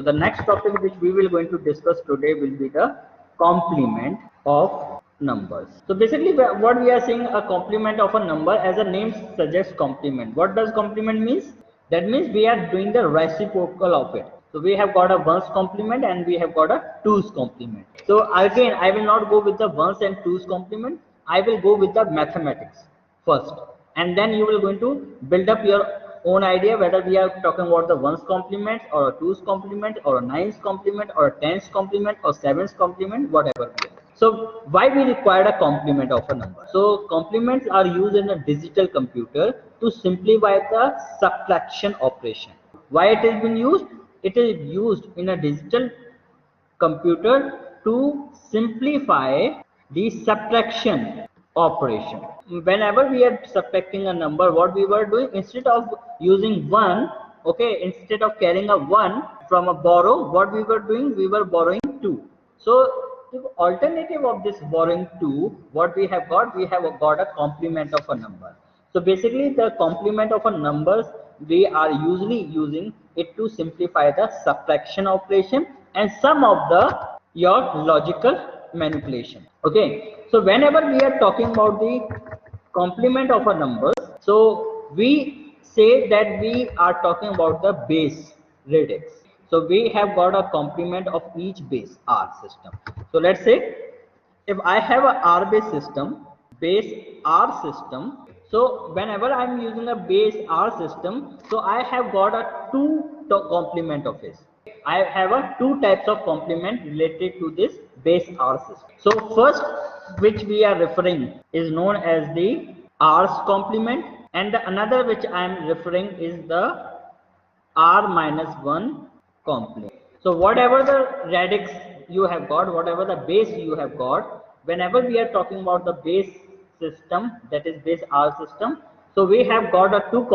So the next topic which we will going to discuss today will be the complement of numbers. So basically what we are saying, a complement of a number, as a name suggests, complement. What does complement means? That means we are doing the reciprocal of it. So we have got a ones complement and we have got a twos complement. So again, I will not go with the ones and twos complement. I will go with the mathematics first, and then you will going to build up your own idea whether we are talking about the ones complement or a twos complement or a nines complement or a tens complement or sevens complement, whatever. So why we require a complement of a number? So complements are used in a digital computer to simplify the subtraction operation. Why it has been used? It is used in a digital computer to simplify the subtraction operation. Whenever we are subtracting a number, what we were doing, instead of using 1, okay, instead of carrying a 1 from a borrow, what we were doing, we were borrowing 2. So the alternative of this borrowing 2, what we have got a complement of a number. So basically the complement of a numbers, we are usually using it to simplify the subtraction operation and some of the your logical manipulation. Okay, so whenever we are talking about the complement of a number, so we say that we are talking about the base radix. So we have got a complement of each base R system. So let's say if I have a R base R system, so whenever I'm using a base R system, so I have got a two complement of it. I have a two types of complement related to this base R system. So first, which we are referring, is known as the R's complement, and the another which I am referring is the R minus 1 complement. So whatever the radix you have got, whatever the base you have got, whenever we are talking about the base system, that is base R system, so we have got a two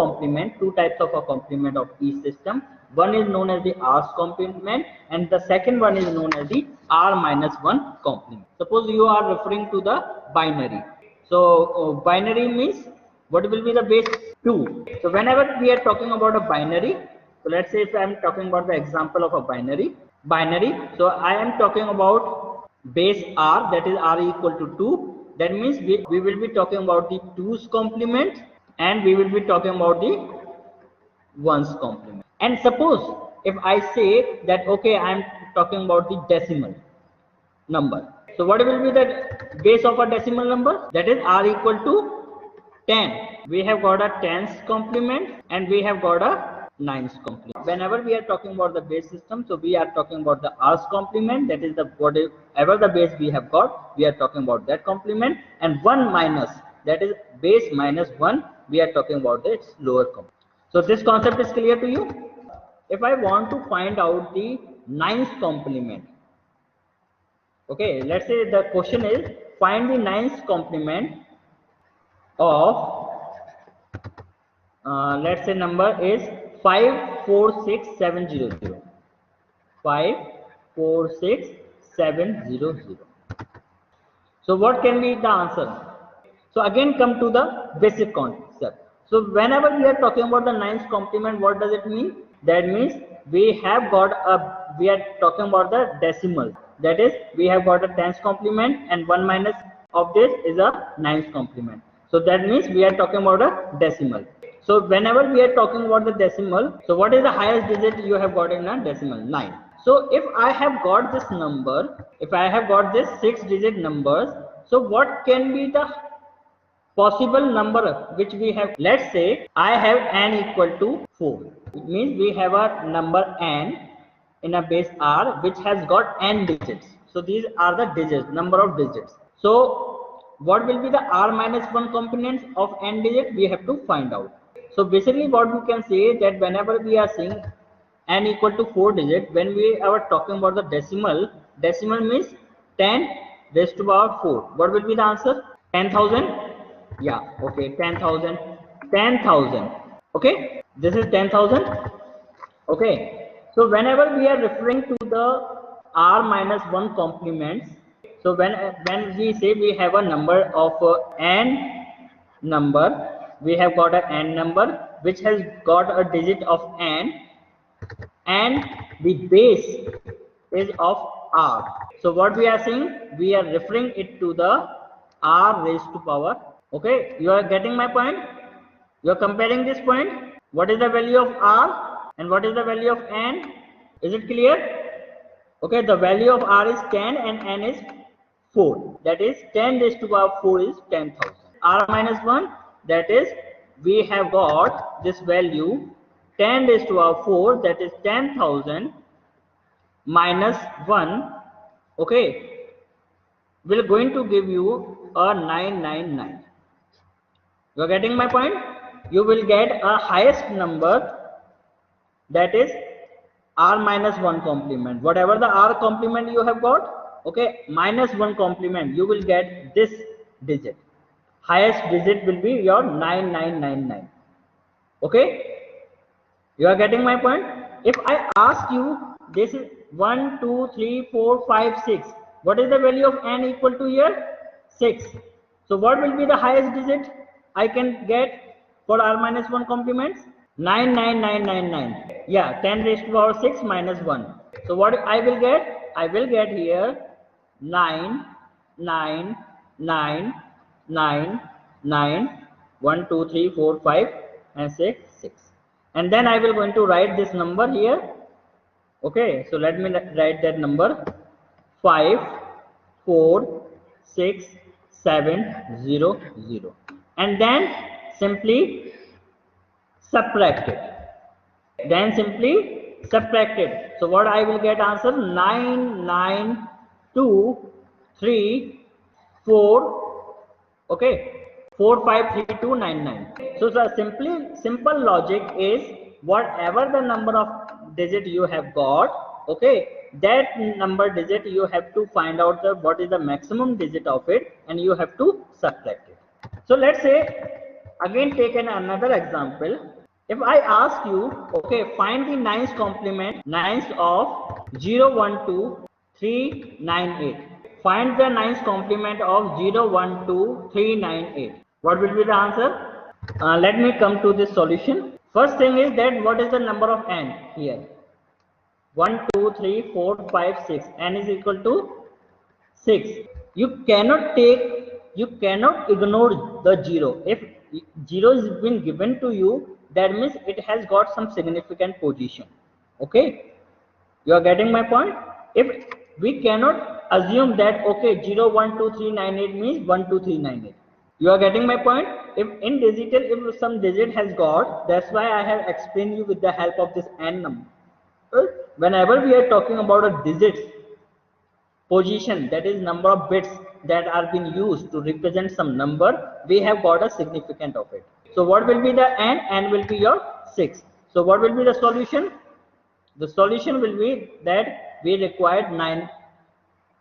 types of a complement of each system. One is known as the R's complement and the second one is known as the R minus 1 complement. Suppose you are referring to the binary. So binary means what will be the base? 2. So whenever we are talking about a binary, so let's say if I am talking about the example of a binary, so I am talking about base R, that is R equal to 2. That means we will be talking about the 2's complement and we will be talking about the 1's complement. And suppose if I say that okay, I am talking about the decimal number. So what will be the base of a decimal number? That is R equal to 10. We have got a 10's complement and we have got a 9's complement. Whenever we are talking about the base system, so we are talking about the R's complement, that is the whatever the base we have got, we are talking about that complement, and 1 minus, that is base minus 1, we are talking about its lower complement. So this concept is clear to you? If I want to find out the 9's complement, okay, let's say the question is find the 9's complement of let's say number is 546700. 546700. So what can be the answer? So again come to the basic concept. So whenever we are talking about the 9's complement, what does it mean? That means we are talking about the decimal. That is, we have got a 10's complement and 1 minus of this is a 9's complement. So that means we are talking about a decimal. So whenever we are talking about the decimal, so what is the highest digit you have got in a decimal? 9. So if I have got this number, if I have got this 6-digit numbers, so what can be the possible number which we have? Let's say I have n equal to 4. It means we have a number n in a base R which has got n digits. So these are the digits, number of digits. So what will be the R minus 1 components of n digit? We have to find out. So basically what we can say that whenever we are saying n equal to 4 digit, when we are talking about the decimal means 10 raised to power 4. What will be the answer? 10,000? Yeah, okay, 10,000. 10,000. Okay, this is 10,000. Okay, so whenever we are referring to the R minus 1 complements, so when we say we have a number of n number, we have got an n number which has got a digit of n. and the base is of r. So what we are saying, we are referring it to the r raised to power. Okay, you are getting my point? You are comparing this point. What is the value of r and what is the value of n? Is it clear? Okay, the value of r is 10 and n is 4. That is 10 raised to power 4 is 10,000. R minus 1, that is we have got this value 10 raised to power 4, that is 10,000 minus 1. Okay, will going to give you a 999. You are getting my point? You will get a highest number, that is r minus 1 complement. Whatever the r complement you have got, okay, minus 1 complement, you will get this digit. Highest digit will be your 9999. Okay, you are getting my point? If I ask you, this is 1 2 3 4 5 6, what is the value of n equal to here? 6. So what will be the highest digit I can get for r minus 1 complements? 99999. Yeah, 10 raised to power 6 minus 1. So what I will get? I will get here 9 9 9 9 9 1 2 3 4 5 and 6 6. And then I will going to write this number here. Okay, so let me write that number 5 4 6 7 0 0, and then simply subtract it. Then simply subtract it. So what I will get answer? 9923 4. Okay, 453299. So the simple logic is, whatever the number of digit you have got, okay, that number digit you have to find out what is the maximum digit of it, and you have to subtract it. So let's say again take another example. If I ask you, okay, find the nines complement, nines of 0 1 2 3 9 8. Find the nines complement of 0 1 2 3 9 8. What will be the answer? Let me come to this solution. First thing is that what is the number of n here? 1 2 3 4 5 6. N is equal to 6. You cannot ignore the 0. If 0 is been given to you, that means it has got some significant position. Okay, you are getting my point? If we cannot assume that, okay, 0 1 2 3 9 8 means 1 2 3 9 8. You are getting my point? If in digital, if some digit has got, that's why I have explained you with the help of this n number. Whenever we are talking about a digits position, that is number of bits that are being used to represent some number, we have got a significant of it. So what will be the n? N will be your 6. So what will be the solution? The solution will be that we required 9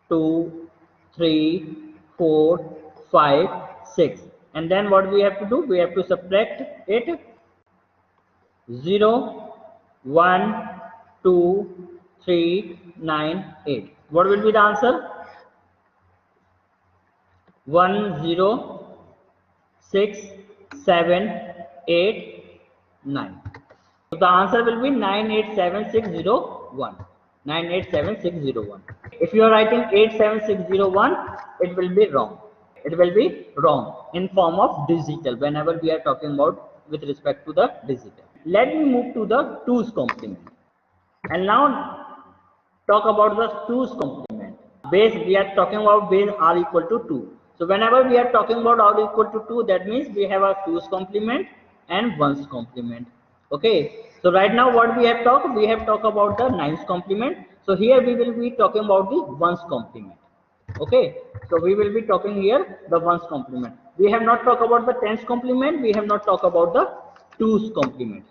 2 3 4 5 6, and then what we have to do? We have to subtract it. 0 1 2 3 9 8. What will be the answer? 1 0 6 7 8 9. So the answer will be 987601. 987601. If you are writing 87601, it will be wrong. It will be wrong in form of digital whenever we are talking about with respect to the digital. Let me move to the 2's complement. And now talk about the 2's complement. Base, we are talking about base r equal to 2. So whenever we are talking about r equal to 2, that means we have a 2's complement and 1's complement. Okay, so right now what we have talked? We have talked about the 9's complement. So here we will be talking about the 1's complement. Okay, so we will be talking here the 1's complement. We have not talked about the 10's complement. We have not talked about the 2's complement.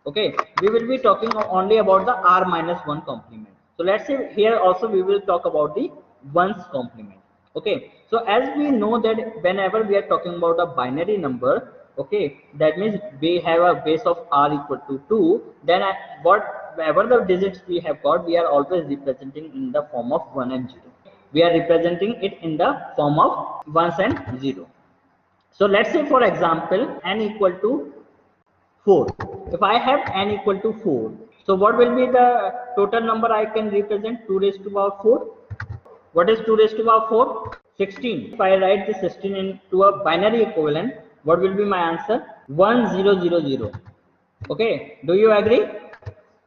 Okay, we will be talking only about the r minus 1 complement. So let's say here also we will talk about the 1's complement. Okay, so as we know that whenever we are talking about a binary number, okay, that means we have a base of r equal to 2, then whatever the digits we have got, we are always representing in the form of 1 and 0. We are representing it in the form of 1s and 0. So let's say for example n equal to 4. If I have n equal to 4, So what will be the total number I can represent? 2 raised to the power 4. What is 2 raised to the power 4? 16. If I write this 16 into a binary equivalent, what will be my answer? 1000. Okay, do you agree?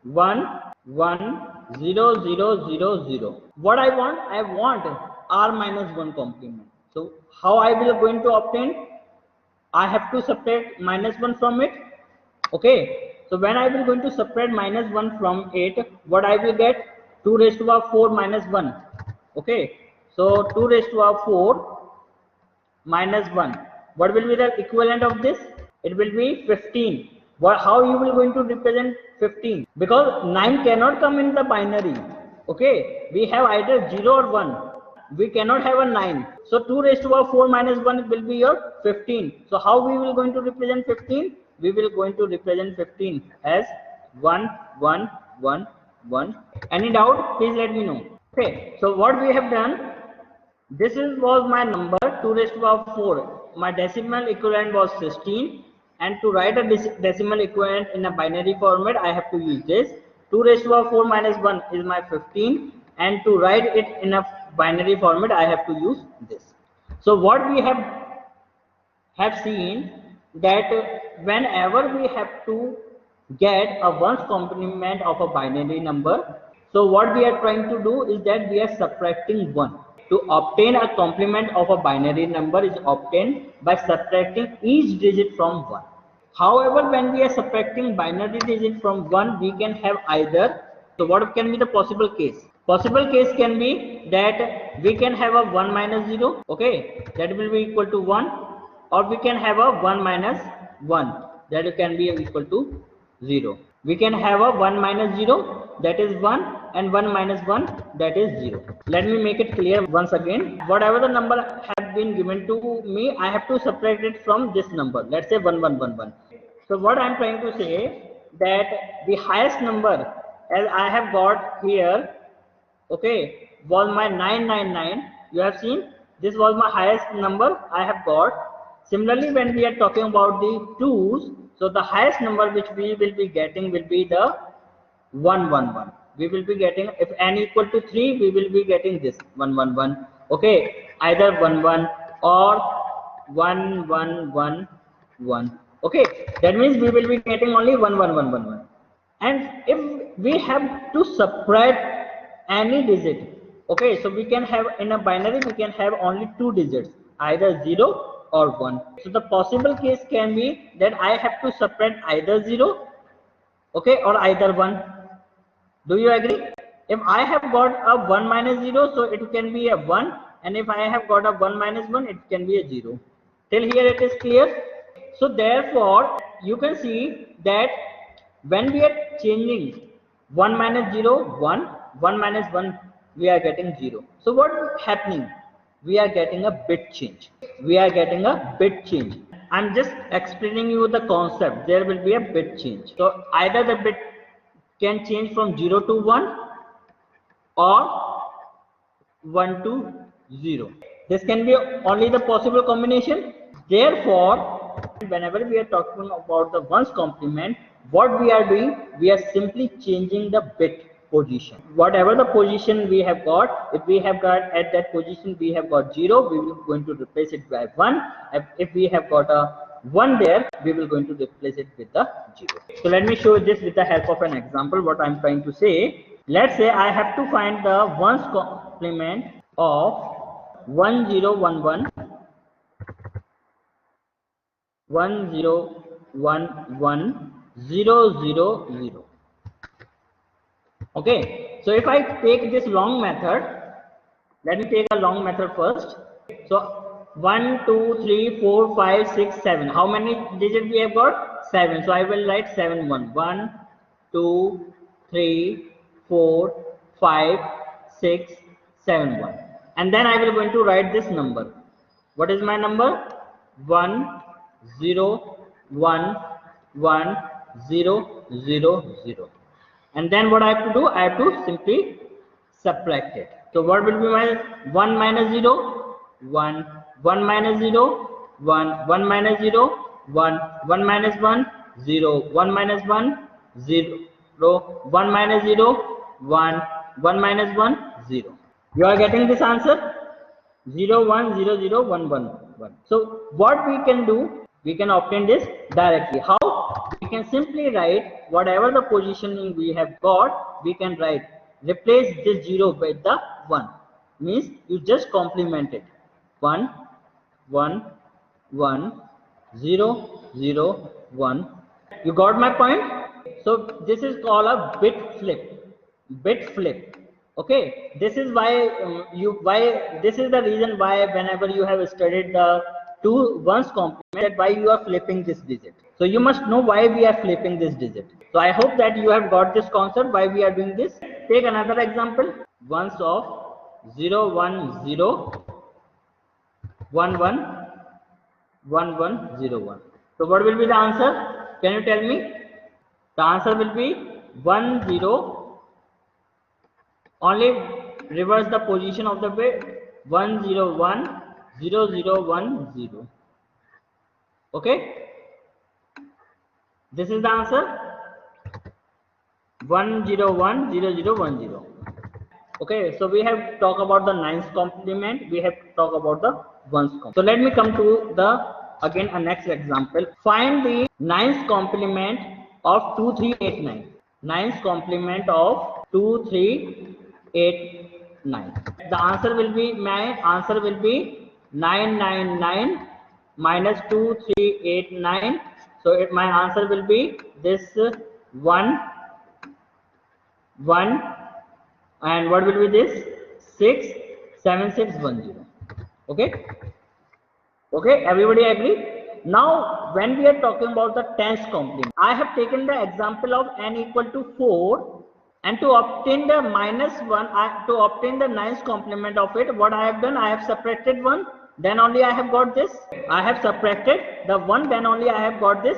110000. What I want? I want r minus 1 complement. So how I will going to obtain? I have to subtract minus 1 from it. Okay, so when I will going to subtract minus 1 from it, what I will get? 2 raised to the power 4 minus 1. Okay, so 2 raised to the power 4 minus 1. What will be the equivalent of this? It will be 15. How you will going to represent 15? Because 9 cannot come in the binary. Okay, we have either 0 or 1. We cannot have a 9. So 2 raised to the power 4 minus 1 will be your 15. So how we will going to represent 15? We will going to represent 15 as 1 1 1 1. Any doubt? Please let me know. Okay, so what we have done, this was my number 2 raised to the power 4. My decimal equivalent was 16, and to write a decimal equivalent in a binary format, I have to use this. 2 raised to the power 4 minus 1 is my 15, and to write it in a binary format, I have to use this. So what we have seen that whenever we have to get a ones complement of a binary number, so what we are trying to do is that we are subtracting 1. To obtain a complement of a binary number is obtained by subtracting each digit from 1. However, when we are subtracting binary digit from 1, we can have either. So what can be the possible case? Possible case can be that we can have a 1 minus 0, okay, that will be equal to 1, or we can have a 1 minus 1, that can be equal to 0. We can have a 1 minus 0, that is 1, and 1 minus 1, that is 0. Let me make it clear once again. Whatever the number has been given to me, I have to subtract it from this number. Let's say 1111. So what I am trying to say that the highest number as I have got here, okay, was my 999. You have seen this was my highest number I have got. Similarly, when we are talking about the 2's, so the highest number which we will be getting will be the 111. We will be getting, if n equal to 3, we will be getting this 111. Okay, either 11 or 1111. Okay, that means we will be getting only 11111. And if we have to subtract any digit, okay, so we can have in a binary, we can have only 2 digits, either 0 or 1. So the possible case can be that I have to subtract either 0, okay, or either 1. Do you agree? If I have got a 1 minus 0, so it can be a 1, and if I have got a 1 minus 1, it can be a 0. Till here it is clear. So therefore, you can see that when we are changing 1 minus 0, 1, 1 minus 1, we are getting 0. So what is happening? We are getting a bit change. We are getting a bit change. I'm just explaining you the concept. There will be a bit change. So either the bit can change from 0 to 1 or 1 to 0. This can be only the possible combination. Therefore, whenever we are talking about the ones complement, what we are doing, we are simply changing the bit position. Whatever the position we have got, if we have got at that position we have got 0, we will going to replace it by 1. If we have got a 1 there, we will going to replace it with the 0. So let me show this with the help of an example what I'm trying to say. Let's say I have to find the ones complement of 1011 1011 000. Okay, so if I take this long method, let me take a long method first. So 1 2 3 4 5 6 7. How many digits we have got? 7. So I will write 7 1 1 2 3 4 5 6 7 1, and then I will going to write this number. What is my number? 1 0 1 1 0 0 0. And then what I have to do? I have to simply subtract it. So what will be my 1 minus 0? 1. 1 minus 0? 1. 1 minus 0? 1. 1 minus 1? 0. 1 minus 1? 0. 0. 1 minus 0, 1. 1 minus 1, 0. You are getting this answer? 0, 1, 0, 0, 1, 1, 1. So what we can do, we can obtain this directly. How? We can simply write whatever the positioning we have got, we can write, replace this 0 with the 1. Means you just complement it. 1, 1, 1, 0, 0, 1. You got my point? So this is called a bit flip. Bit flip. Okay, this is why this is the reason why whenever you have studied the two ones complement, that why you are flipping this digit. So you must know why we are flipping this digit. So I hope that you have got this concept why we are doing this. Take another example. Ones of 0, 1, 0, 1, 1, 1, 1, 0, 1. So what will be the answer? Can you tell me? The answer will be 1, 0. Only reverse the position of the bit. 1, 0, 1, 0, 0, 1, 0. Okay? This is the answer. 1, 0, 1, 0, 0, 1, 0. Okay, so we have talked about the nines complement, we have talked about the ones complement. So let me come to the again a next example. Find the nines complement of 2, 3, 8, 9. Nines complement of 2, 3, 8, 9. The answer will be, my answer will be 9, 9, 9 minus 2, 3, 8, 9. So my answer will be this 1, 1, and what will be this? 6, 7, 6, 1, 0. Okay? Okay, everybody agree? Now, when we are talking about the tens complement, I have taken the example of n equal to 4, and to obtain the minus 1, to obtain the nines complement of it, what I have done, I have subtracted 1, then only I have got this. I have subtracted the 1, then only I have got this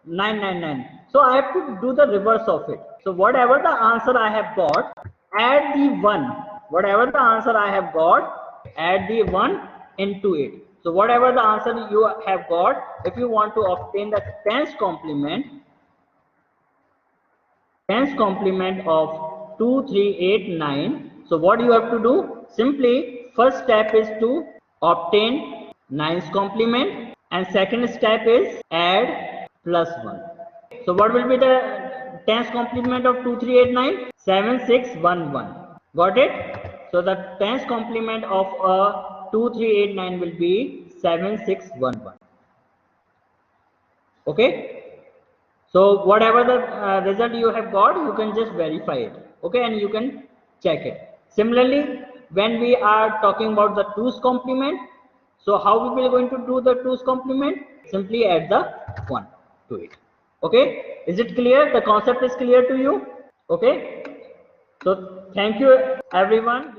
999. So I have to do the reverse of it. So whatever the answer I have got, add the 1. Whatever the answer I have got, add the 1 into it. So whatever the answer you have got, if you want to obtain the tens complement of 2, 3, 8, 9. So what you have to do? Simply first step is to obtain nines complement, and second step is add plus 1. So what will be the tens complement of 2, 3, 8, 9? 7, 6, 1, 1. Got it? So the tens complement of 2, 3, 8, 9 will be 7, 6, 1, 1. Okay? So whatever the result you have got, you can just verify it. Okay, and you can check it. Similarly, when we are talking about the twos complement, so how we will going to do the twos complement? Simply add the 1 to it. Okay, is it clear? The concept is clear to you? Okay, so thank you everyone.